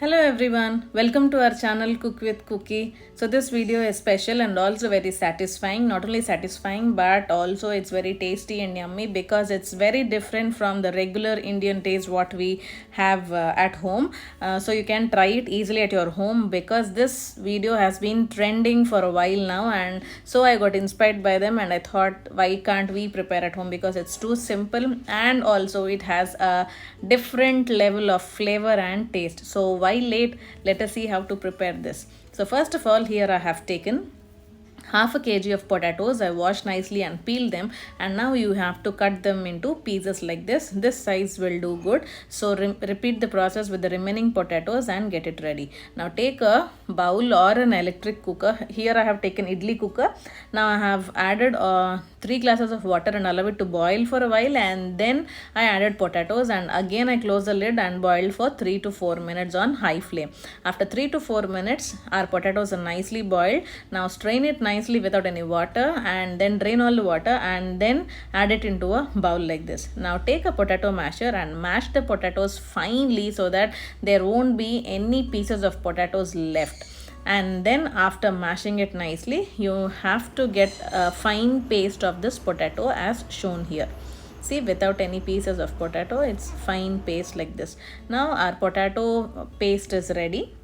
Hello everyone, welcome to our channel Cook with Cookie. So this video is special and also very satisfying. Not only satisfying but also it's very tasty and yummy because it's very different from the regular Indian taste what we have at home. So you can try it easily at your home because this video has been trending for a while now, and so I got inspired by them and I thought why can't we prepare at home, because it's too simple and also it has a different level of flavor and taste. So why late? Let us see how to prepare this. So first of all, here I have taken half a kg of potatoes. I washed nicely and peeled them, and now you have to cut them into pieces like this size will do good. So repeat the process with the remaining potatoes and get it ready. Now take a bowl or an electric cooker. Here I have taken idli cooker. Now I have added 3 glasses of water and allow it to boil for a while, and then I added potatoes and again I closed the lid and boiled for 3 to 4 minutes on high flame. After 3 to 4 minutes our potatoes are nicely boiled. Now strain it nicely without any water and then drain all the water and then add it into a bowl like this. Now take a potato masher and mash the potatoes finely so that there won't be any pieces of potatoes left. And then after mashing it nicely, you have to get a fine paste of this potato as shown here. See, without any pieces of potato, it's fine paste like this. Now our potato paste is ready.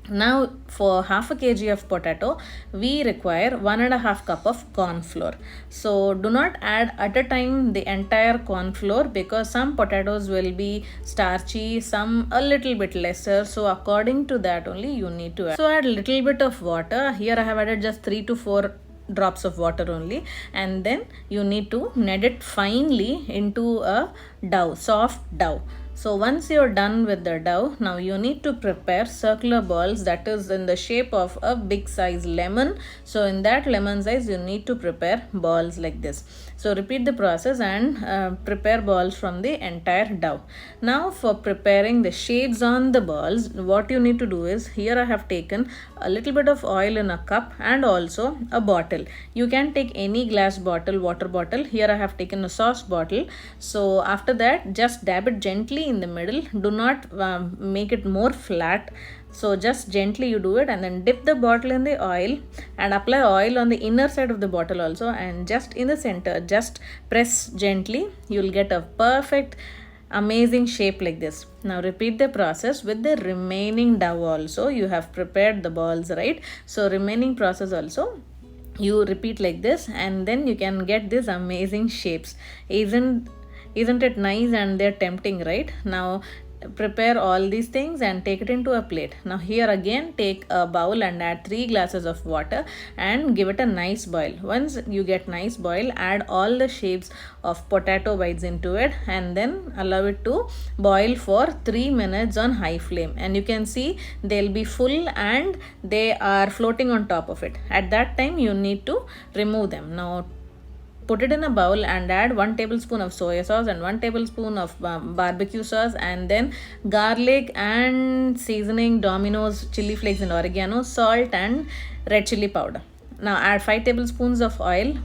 Now for half a kg of potato we require 1.5 cup of corn flour. So do not add at a time the entire corn flour because some potatoes will be starchy, some a little bit lesser, so according to that only you need to add. So add little bit of water. Here I have added just 3 to 4 drops of water only, and then you need to knead it finely into a dough, soft dough. So once you're done with the dough, now you need to prepare circular balls that is in the shape of a big size lemon. So in that lemon size you need to prepare balls like this. So repeat the process and prepare balls from the entire dough. Now for preparing the shapes on the balls, what you need to do is, here I have taken a little bit of oil in a cup and also a bottle. You can take any glass bottle, water bottle. Here I have taken a sauce bottle. So after that just dab it gently in the middle. Do not make it more flat. So just gently you do it and then dip the bottle in the oil and apply oil on the inner side of the bottle also, and just in the center just press gently. You will get a perfect amazing shape like this. Now repeat the process with the remaining dough also. You have prepared the balls, right? So remaining process also you repeat like this, and then you can get these amazing shapes. Isn't it nice? And they're tempting, right? Now prepare all these things and take it into a plate. Now here again take a bowl and add 3 glasses of water and give it a nice boil. Once you get nice boil, add all the shapes of potato bites into it and then allow it to boil for 3 minutes on high flame, and you can see they'll be full and they are floating on top of it. At that time you need to remove them. Now put it in a bowl and add 1 tablespoon of soya sauce and 1 tablespoon of barbecue sauce, and then garlic and seasoning, Domino's chili flakes and oregano, salt and red chili powder. Now add 5 tablespoons of oil.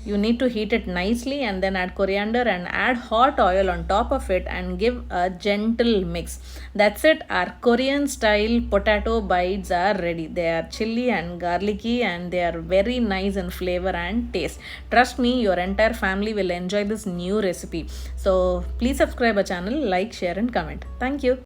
You need to heat it nicely and then add coriander and add hot oil on top of it and give a gentle mix. That's it. Our Korean style potato bites are ready. They are chilly and garlicky and they are very nice in flavor and taste. Trust me, your entire family will enjoy this new recipe. So please subscribe our channel, like, share and comment. Thank you.